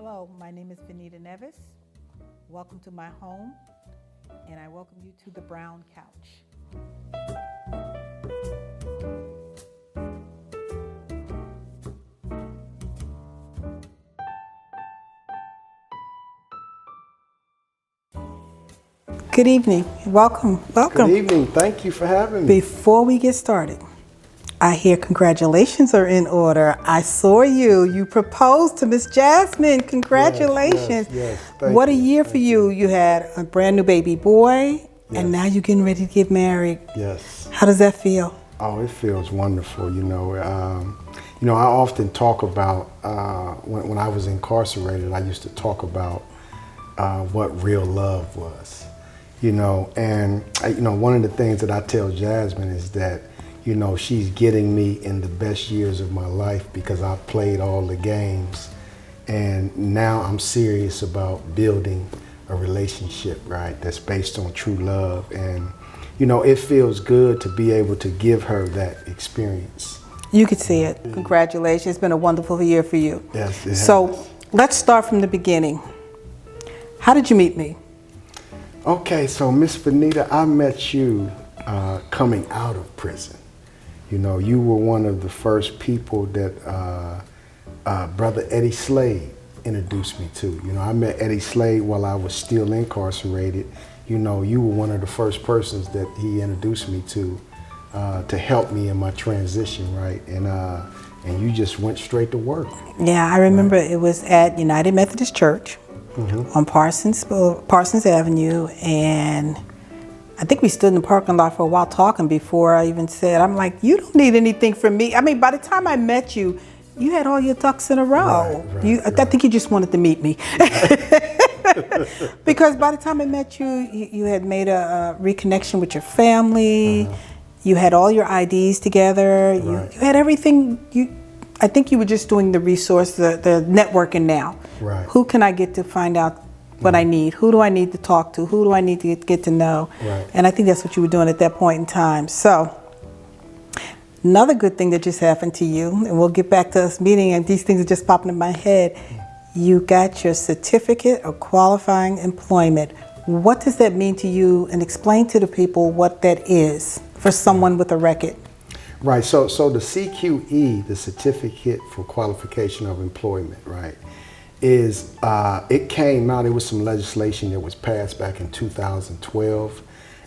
Hello, my name is Vanita Nevis. Welcome to my home, and I welcome you to the Brown Couch. Good evening. Welcome. Good evening. Thank you for having me. Before we get started, I hear congratulations are in order. I saw you. You proposed to Miss Jasmine. Congratulations. Yes. What a year for you. You had a brand new baby boy, and now you're getting ready to get married. Yes. How does that feel? Oh, it feels wonderful. I often talk about when I was incarcerated. I used to talk about what real love was. One of the things that I tell Jasmine is that, she's getting me in the best years of my life because I played all the games. And now I'm serious about building a relationship, right, that's based on true love. And, it feels good to be able to give her that experience. You could see it. Congratulations. It's been a wonderful year for you. Yes, it has. So let's start from the beginning. How did you meet me? Okay, so Miss Vanita, I met you coming out of prison. You were one of the first people that Brother Eddie Slade introduced me to. I met Eddie Slade while I was still incarcerated. You were one of the first persons that he introduced me to help me in my transition, right? And you just went straight to work. Yeah, I remember it was at United Methodist Church. Mm-hmm. On Parsons Avenue, and I think we stood in the parking lot for a while talking before I even said, I'm like, you don't need anything from me. I mean, by the time I met you, you had all your ducks in a row. I think you just wanted to meet me. Because by the time I met you, you had made a reconnection with your family. Uh-huh. You had all your IDs together. Right. You had everything. I think you were just doing the resource, the networking now. Right. Who can I get to find out what I need? Who do I need to talk to? Who do I need to get to know? Right. And I think that's what you were doing at that point in time. So another good thing that just happened to you, and we'll get back to us meeting, and these things are just popping in my head. You got your certificate of qualifying employment. What does that mean to you? And explain to the people what that is for someone with a record. Right, so the CQE, the Certificate for Qualification of Employment, right, is, it came out, it was some legislation that was passed back in 2012,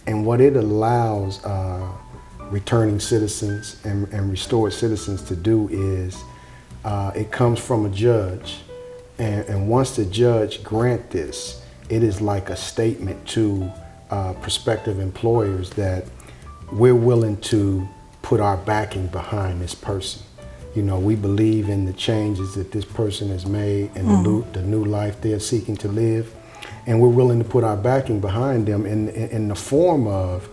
and what it allows returning citizens and restored citizens to do is, it comes from a judge, and once the judge grant this, it is like a statement to prospective employers that we're willing to put our backing behind this person. We believe in the changes that this person has made and the new life they're seeking to live. And we're willing to put our backing behind them in the form of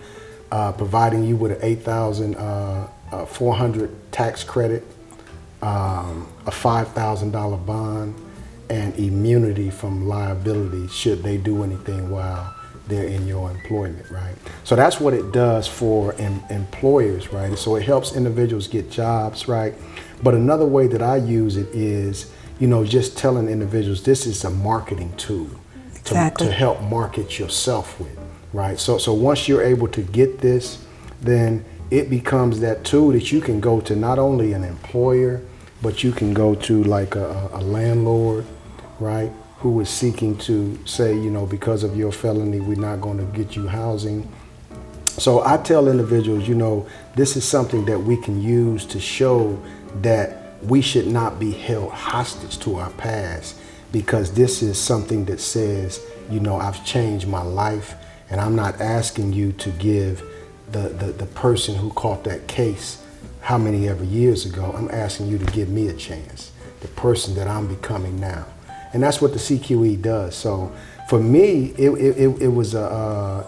providing you with an $8,400 tax credit, a $5,000 bond, and immunity from liability should they do anything while they're in your employment, right? So that's what it does for employers, right? So it helps individuals get jobs, right? But another way that I use it is, just telling individuals this is a marketing tool to help market yourself with, right? So once you're able to get this, then it becomes that tool that you can go to not only an employer, but you can go to like a landlord, right? Who is seeking to say, because of your felony, we're not going to get you housing. So I tell individuals, this is something that we can use to show that we should not be held hostage to our past, because this is something that says, I've changed my life, and I'm not asking you to give the person who caught that case how many ever years ago. I'm asking you to give me a chance, the person that I'm becoming now. And that's what the CQE does. So for me, it was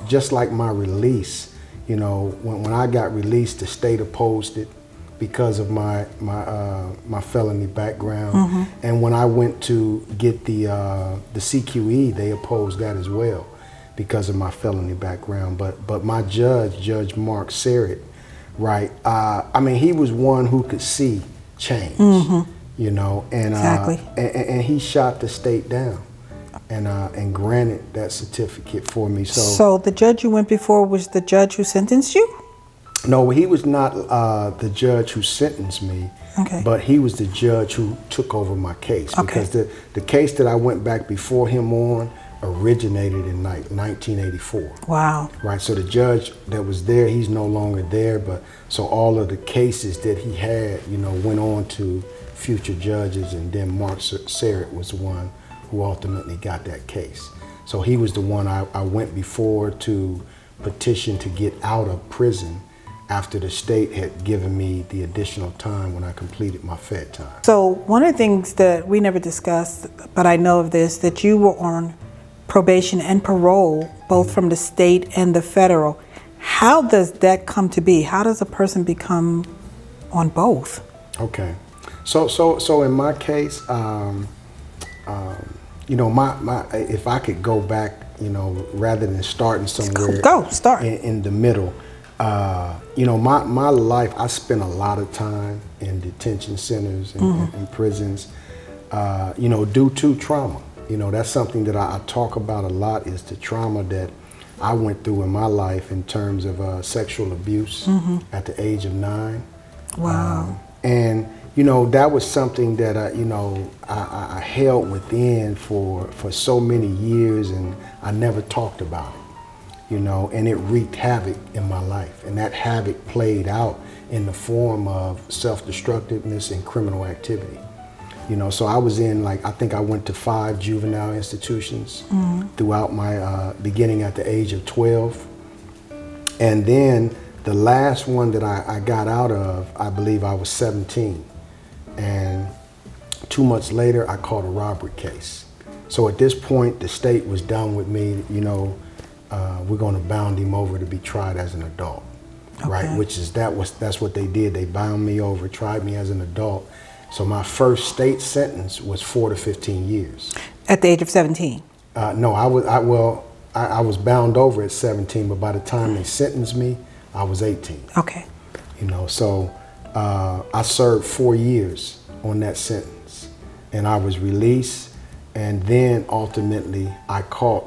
just like my release. When I got released, the state opposed it because of my felony background. Mm-hmm. And when I went to get the CQE, they opposed that as well because of my felony background. But my judge, Judge Mark Serrett, right? He was one who could see change. Mm-hmm. you know, and Exactly. And he shot the state down, and granted that certificate for me. So the judge you went before was the judge who sentenced you? No, he was not the judge who sentenced me, Okay. but he was the judge who took over my case. Okay. Because the case that I went back before him on originated in like 1984. Wow. Right, so the judge that was there, he's no longer there, but so all of the cases that he had, you know, went on to future judges, and then Mark Serrett was the one who ultimately got that case. So he was the one I went before to petition to get out of prison after the state had given me the additional time when I completed my Fed time. So one of the things that we never discussed, but I know of this, that you were on probation and parole, both from the state and the federal. How does that come to be? How does a person become on both? Okay, so in my case, you know, my if I could go back, you know, rather than starting somewhere, Start in the middle. You know, my life, I spent a lot of time in detention centers and prisons, you know, due to trauma. You know, that's something that I talk about a lot, is the trauma that I went through in my life in terms of sexual abuse at the age of 9. Wow. And, you know, that was something that, you know, I held within for so many years, and I never talked about it, you know, and it wreaked havoc in my life. And that havoc played out in the form of self-destructiveness and criminal activity. You know, so I was in, like, I think I went to 5 juvenile institutions throughout my, beginning at the age of 12. And then the last one that I got out of, I believe I was 17. And 2 months later, I caught a robbery case. So at this point, the state was done with me. You know, we're going to bound him over to be tried as an adult, right? Which is, that's what they did. They bound me over, tried me as an adult. So my first state sentence was 4 to 15 years. At the age of 17? No, I was bound over at 17, but by the time they sentenced me, I was 18. Okay. You know, so I served 4 years on that sentence, and I was released, and then ultimately I caught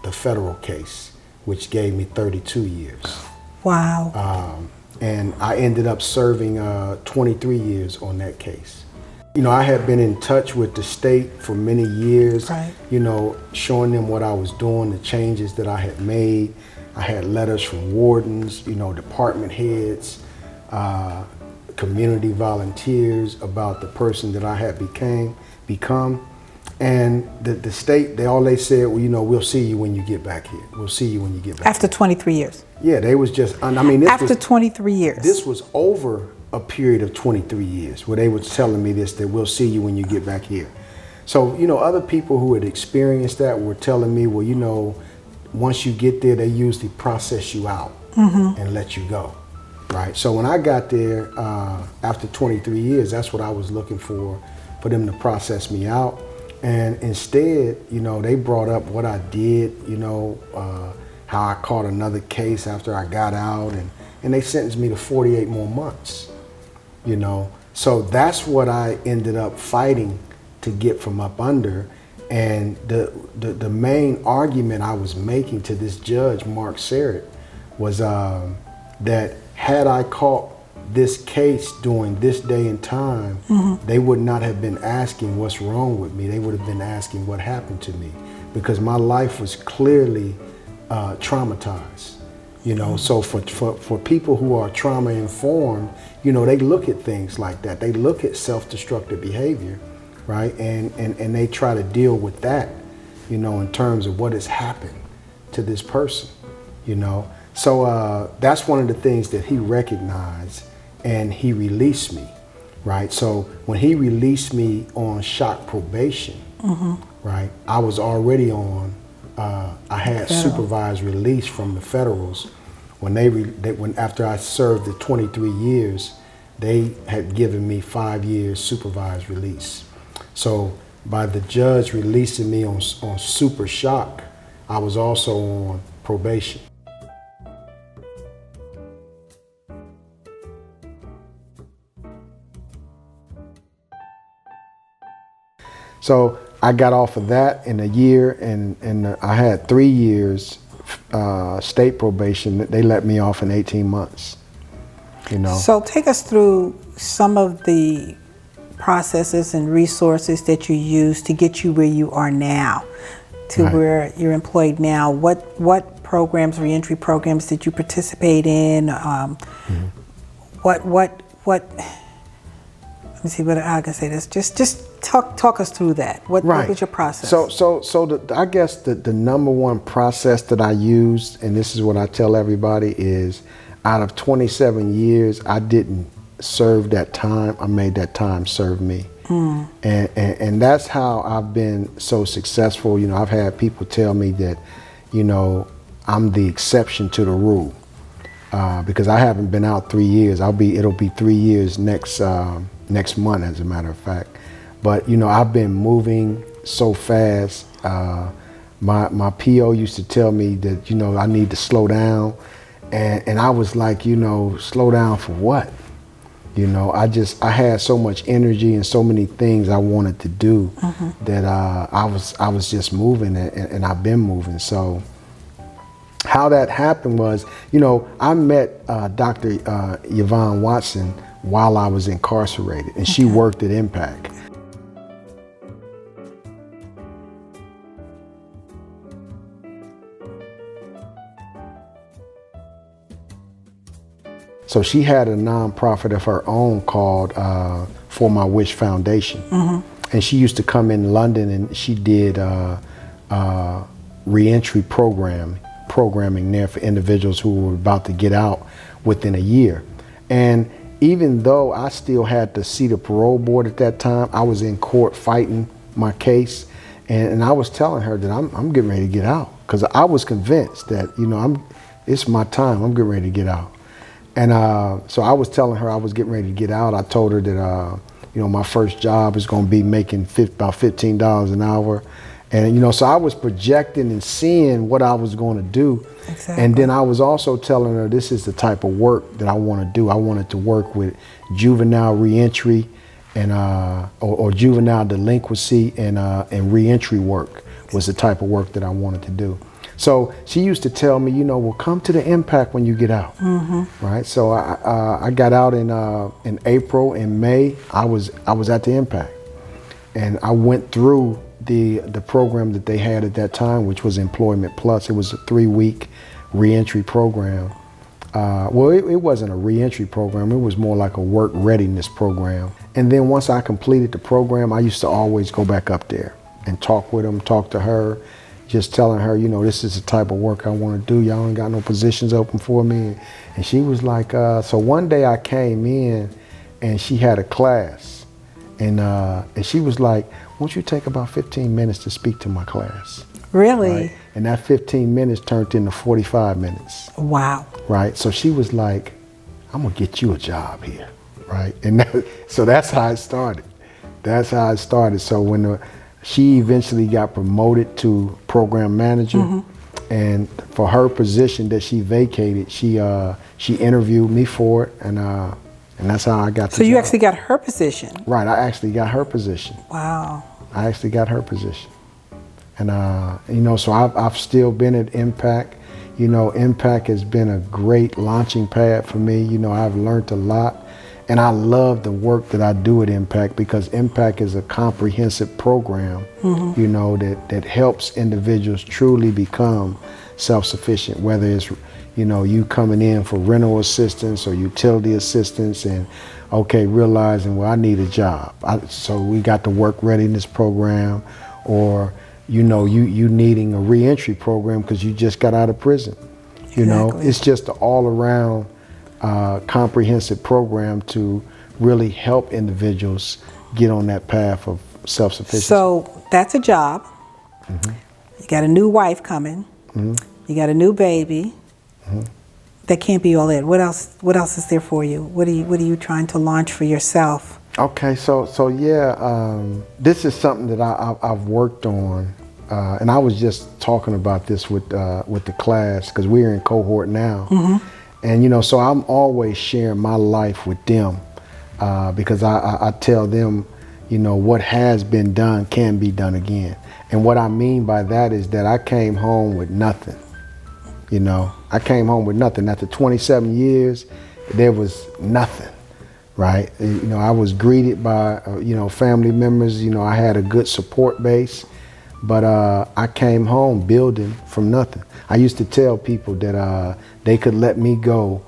the federal case, which gave me 32 years. Wow. And I ended up serving 23 years on that case. You know, I had been in touch with the state for many years, Right. you know, showing them what I was doing, the changes that I had made. I had letters from wardens, you know, department heads, community volunteers about the person that I had become. And the state, all they said, well, you know, we'll see you when you get back here. We'll see you when you get back After 23 years? Yeah, they was just, I mean, this After 23 years? This was over a period of 23 years where they were telling me this, that we'll see you when you get back here. So, you know, other people who had experienced that were telling me, well, you know, once you get there, they usually process you out and let you go, right? So when I got there, after 23 years, that's what I was looking for them to process me out. And instead, you know, they brought up what I did, you know, how I caught another case after I got out, and they sentenced me to 48 more months, you know. So that's what I ended up fighting to get from up under. And the main argument I was making to this judge, Mark Serrett, was that had I caught this case during this day and time, they would not have been asking what's wrong with me. They would have been asking what happened to me, because my life was clearly traumatized. You know, so for people who are trauma informed, you know, they look at things like that. They look at self-destructive behavior, right? And they try to deal with that, you know, in terms of what has happened to this person, you know. So that's one of the things that he recognized, and he released me, right? So when he released me on shock probation, right, I was already on, I had supervised release from the federals. When after I served the 23 years, they had given me 5 years supervised release. So by the judge releasing me on super shock, I was also on probation. So I got off of that in a year, and I had 3 years state probation. They let me off in 18 months. You know. So take us through some of the processes and resources that you use to get you where you are now, to Right. where you're employed now. What programs, reentry programs, did you participate in? What? Let me see what I can say. This just talk us through that. What was your process? So I guess the number one process that I used, and this is what I tell everybody, is out of 27 years, I didn't serve that time. I made that time serve me. And that's how I've been so successful. You know, I've had people tell me that, you know, I'm the exception to the rule, because I haven't been out 3 years. It'll be 3 years next month, as a matter of fact. But, you know, I've been moving so fast. My PO used to tell me that, you know, I need to slow down. And I was like, you know, slow down for what? You know, I had so much energy and so many things I wanted to do that I was just moving, and I've been moving. So how that happened was, you know, I met Dr. Yvonne Watson while I was incarcerated, and she worked at Impact. So she had a nonprofit of her own called For My Wish Foundation. And she used to come in London, and she did reentry programming there for individuals who were about to get out within a year. And even though I still had to see the parole board at that time, I was in court fighting my case. And I was telling her that I'm getting ready to get out, because I was convinced that, you know, it's my time, I'm getting ready to get out. And so I was telling her I was getting ready to get out. I told her that, you know, my first job is going to be making about $15 an hour. And, you know, so I was projecting and seeing what I was going to do. Exactly. And then I was also telling her this is the type of work that I want to do. I wanted to work with juvenile reentry and or juvenile delinquency, and reentry work was the type of work that I wanted to do. So she used to tell me, you know, well, come to the Impact when you get out, right? So I got out in April. In May, I was at the Impact, and I went through the program that they had at that time, which was Employment Plus. It was a 3-week reentry program. Well, it wasn't a reentry program. It was more like a work readiness program. And then once I completed the program, I used to always go back up there and talk with them, talk to her, just telling her, you know, this is the type of work I want to do. Y'all ain't got no positions open for me. And she was like, so one day I came in, and she had a class, and she was like, won't you take about 15 minutes to speak to my class? Really? Right? And that 15 minutes turned into 45 minutes. Wow. Right? So she was like, I'm going to get you a job here. Right? And so that's how it started. That's how it started. So when she eventually got promoted to program manager, and for her position that she vacated, she interviewed me for it, and that's how I got the job. So you actually got her position? Right, I actually got her position. Wow. I actually got her position. And you know, so I've still been at Impact. You know, Impact has been a great launching pad for me. You know, I've learned a lot. And I love the work that I do at Impact, because Impact is a comprehensive program, you know, that helps individuals truly become self-sufficient, whether it's, you know, you coming in for rental assistance or utility assistance, and realizing, well, I need a job. So we got the work readiness program, or, you know, you needing a reentry program because you just got out of prison. You know, it's just an all-around comprehensive program to really help individuals get on that path of self-sufficiency. So that's a job. You got a new wife coming. You got a new baby. That can't be all it. What else is there for you? What are you trying to launch for yourself? Okay, so yeah, this is something that I've worked on, and I was just talking about this with the class, because we're in cohort now. And, you know, so I'm always sharing my life with them, because I tell them, you know, what has been done can be done again. And what I mean by that is that I came home with nothing. You know, I came home with nothing. After 27 years, there was nothing, right? You know, I was greeted by, you know, family members. You know, I had a good support base, but I came home building from nothing. I used to tell people that they could let me go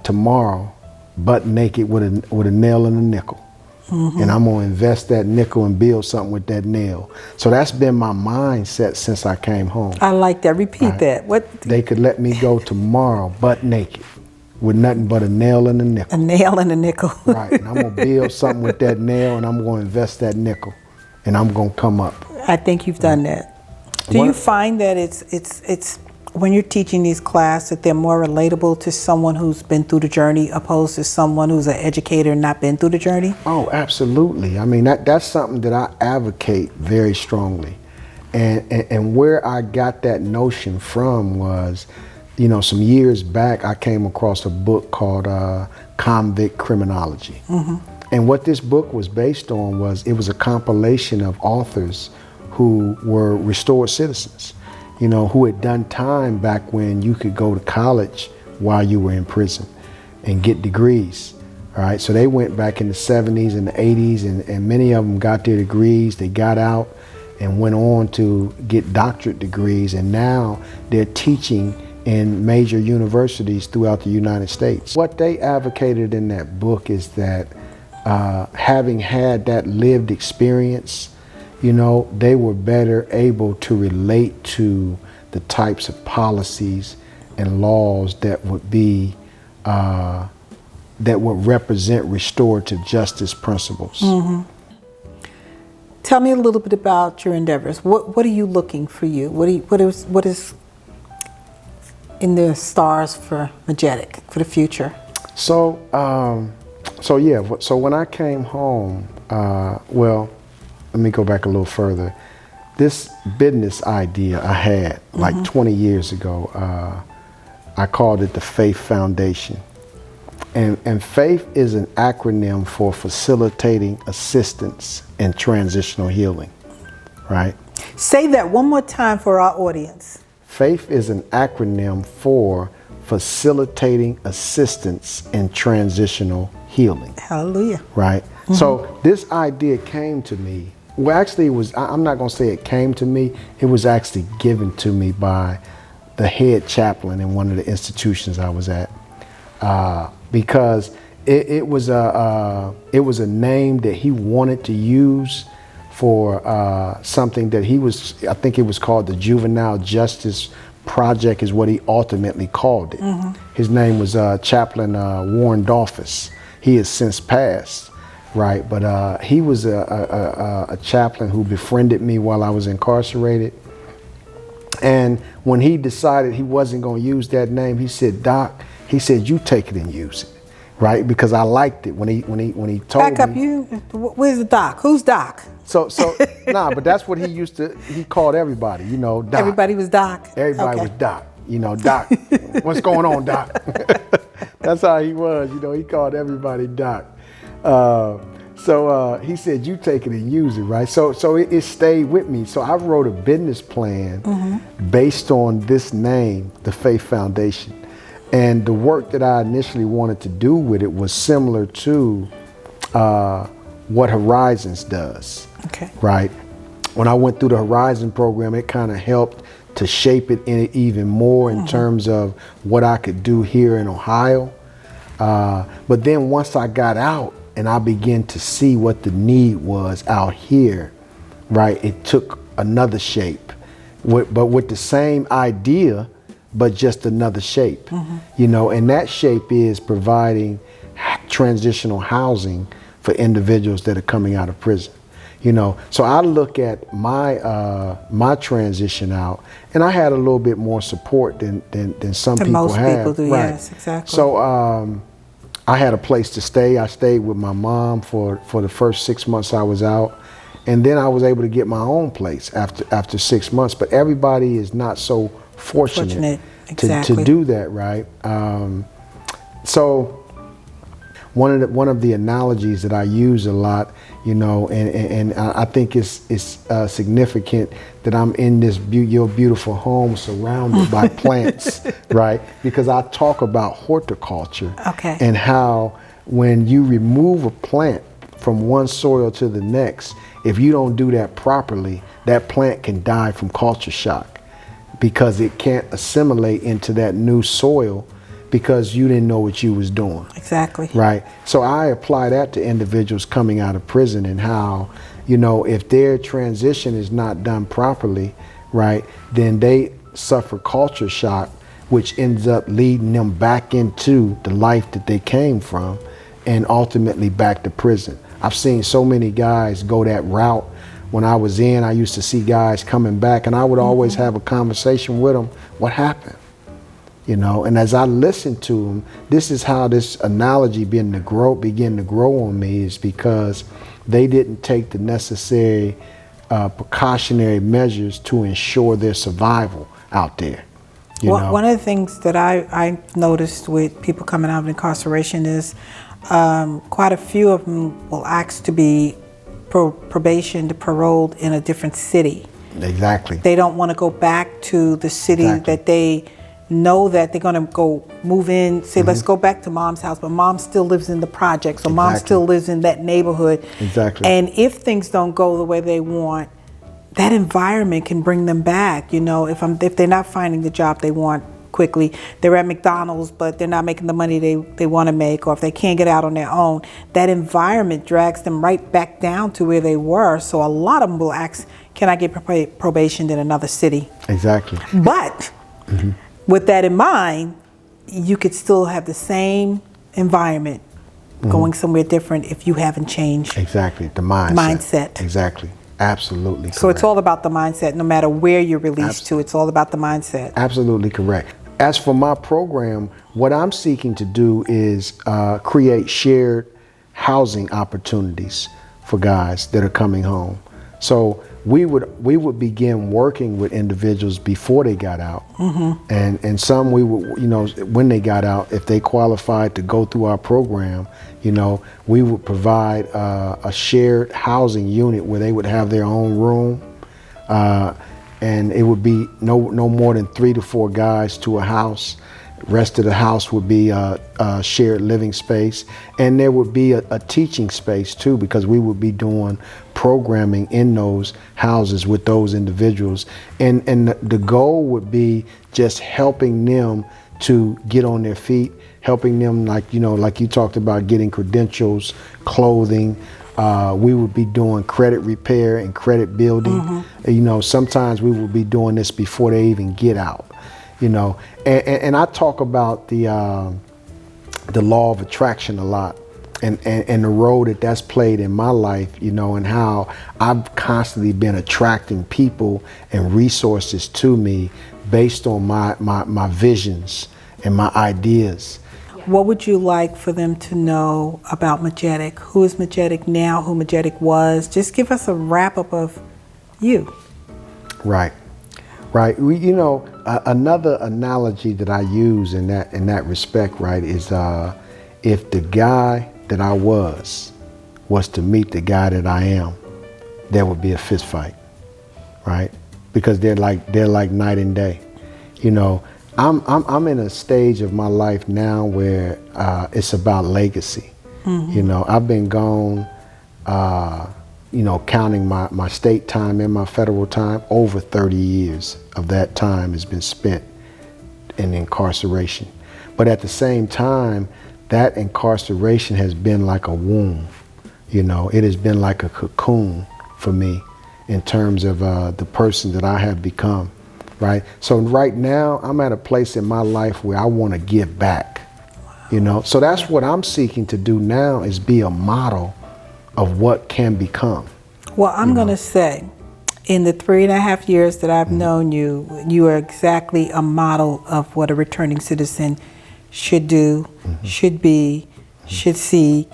tomorrow, butt naked with a nail and a nickel. Mm-hmm. And I'm gonna invest that nickel and build something with that nail. So that's been my mindset since I came home. I like that. Repeat right? that. What? They could let me go tomorrow, butt naked, with nothing but a nail and a nickel. A nail and a nickel. Right. And I'm gonna build something with that nail, and I'm gonna invest that nickel, and I'm gonna come up. I think you've done that. Do you find that it's when you're teaching these classes that they're more relatable to someone who's been through the journey opposed to someone who's an educator and not been through the journey? Oh, absolutely. I mean, that's something that I advocate very strongly. And where I got that notion from was, you know, some years back, I came across a book called Convict Criminology. Mm-hmm. And what this book was based on was, it was a compilation of authors who were restored citizens, you know, who had done time back when you could go to college while you were in prison and get degrees. All right, so they went back in the 70s and the 80s, and many of them got their degrees. They got out and went on to get doctorate degrees, and now they're teaching in major universities throughout the United States. What they advocated in that book is that having had that lived experience, you know, they were better able to relate to the types of policies and laws that would be, that would represent restorative justice principles. Mm-hmm. Tell me a little bit about your endeavors. What are you looking for you? What is in the stars for Mujeddid, for the future? So when I came home, well, let me go back a little further. This business idea I had like 20 years ago, I called it the Faith Foundation. And FAITH is an acronym for Facilitating Assistance in Transitional Healing, right? Say that one more time for our audience. FAITH is an acronym for Facilitating Assistance in Transitional Healing. Hallelujah. Right? Mm-hmm. So this idea came to me. Well, actually, it was, I'm not going to say it came to me. It was actually given to me by the head chaplain in one of the institutions I was at. Because it was a name that he wanted to use for something that he was, I think it was called the Juvenile Justice Project is what he ultimately called it. Mm-hmm. His name was Chaplain Warren Dolphus. He has since passed, right? But he was a chaplain who befriended me while I was incarcerated. And when he decided he wasn't going to use that name, he said, "Doc," he said, "you take it and use it," right? Because I liked it when he told me. Back up, you. Where's the doc? Who's Doc? So nah, but that's what he used to. He called everybody, you know, Doc. Everybody was Doc. Everybody was Doc. You know, Doc. What's going on, Doc? That's how he was. You know, he called everybody Doc. So he said, "You take it and use it," right? So it stayed with me. So I wrote a business plan based on this name, the Faith Foundation. And the work that I initially wanted to do with it was similar to what Horizons does, right? When I went through the Horizon program, it kind of helped to shape it in even more in terms of what I could do here in Ohio. But then once I got out and I began to see what the need was out here, right, it took another shape, but with the same idea, but just another shape, you know, and that shape is providing transitional housing for individuals that are coming out of prison, you know. So I look at my my transition out, and I had a little bit more support than some people most have. People do, right. Yes, exactly. So I had a place to stay. I stayed with my mom for the first 6 months I was out. And then I was able to get my own place after 6 months. But everybody is not so fortunate exactly. to do that, right? So one of the analogies that I use a lot, you know, and I think it's significant that I'm in this your beautiful home surrounded by plants, right? Because I talk about horticulture, Okay. and how when you remove a plant from one soil to the next, if you don't do that properly, that plant can die from culture shock because it can't assimilate into that new soil because you didn't know what you was doing. Exactly. Right. So I apply that to individuals coming out of prison, and how, you know, if their transition is not done properly, right, then they suffer culture shock, which ends up leading them back into the life that they came from and ultimately back to prison. I've seen so many guys go that route. When I was in, I used to see guys coming back, and I would always have a conversation with them. What happened? You know, and as I listened to them, this is how this analogy began to grow on me, is because they didn't take the necessary precautionary measures to ensure their survival out there. One of the things that I noticed with people coming out of incarceration is quite a few of them will ask to be probationed, paroled in a different city. Exactly. They don't want to go back to the city that they know that they're going to go move in, say, let's go back to mom's house, but mom still lives in the projects, or mom still lives in that neighborhood. Exactly. And if things don't go the way they want, that environment can bring them back. You know, if they're not finding the job they want quickly, they're at McDonald's, but they're not making the money they want to make, or if they can't get out on their own, that environment drags them right back down to where they were. So a lot of them will ask, can I get probationed in another city? Exactly. But with that in mind, you could still have the same environment going somewhere different if you haven't changed. Exactly, the mindset. Exactly, absolutely. So it's all about the mindset. No matter where you're released to, it's all about the mindset. Absolutely correct. As for my program, what I'm seeking to do is create shared housing opportunities for guys that are coming home. So we would begin working with individuals before they got out, and some we would, you know, when they got out, if they qualified to go through our program, you know, we would provide a shared housing unit where they would have their own room, and it would be no more than 3 to 4 guys to a house. Rest of the house would be a shared living space, and there would be a teaching space too, because we would be doing programming in those houses with those individuals, and the goal would be just helping them to get on their feet, helping them, like you talked about, getting credentials, clothing. We would be doing credit repair and credit building. You know, sometimes we would be doing this before they even get out. You know, and I talk about the law of attraction a lot, and the role that's played in my life, you know, and how I've constantly been attracting people and resources to me based on my visions and my ideas. What would you like for them to know about Mujeddid? Who is Mujeddid now? Who Mujeddid was? Just give us a wrap up of you. Right. You know, another analogy that I use in that respect, right, is if the guy that I was to meet the guy that I am, there would be a fist fight, right? Because they're like night and day. You know, I'm in a stage of my life now where it's about legacy. You know, I've been gone. You know, counting my state time and my federal time, over 30 years of that time has been spent in incarceration. But at the same time, that incarceration has been like a womb. You know, it has been like a cocoon for me in terms of the person that I have become, right? So right now, I'm at a place in my life where I want to give back, you know? So that's what I'm seeking to do now, is be a model of what can become. Well, I'm going to say, in the 3.5 years that I've known you, you are exactly a model of what a returning citizen should do, should be, should seek,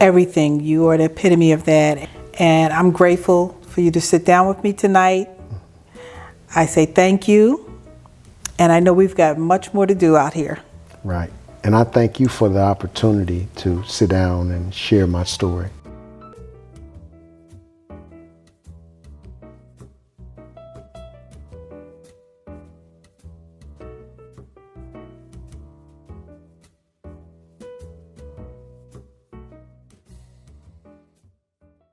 everything. You are the epitome of that. And I'm grateful for you to sit down with me tonight. I say thank you. And I know we've got much more to do out here. Right. And I thank you for the opportunity to sit down and share my story.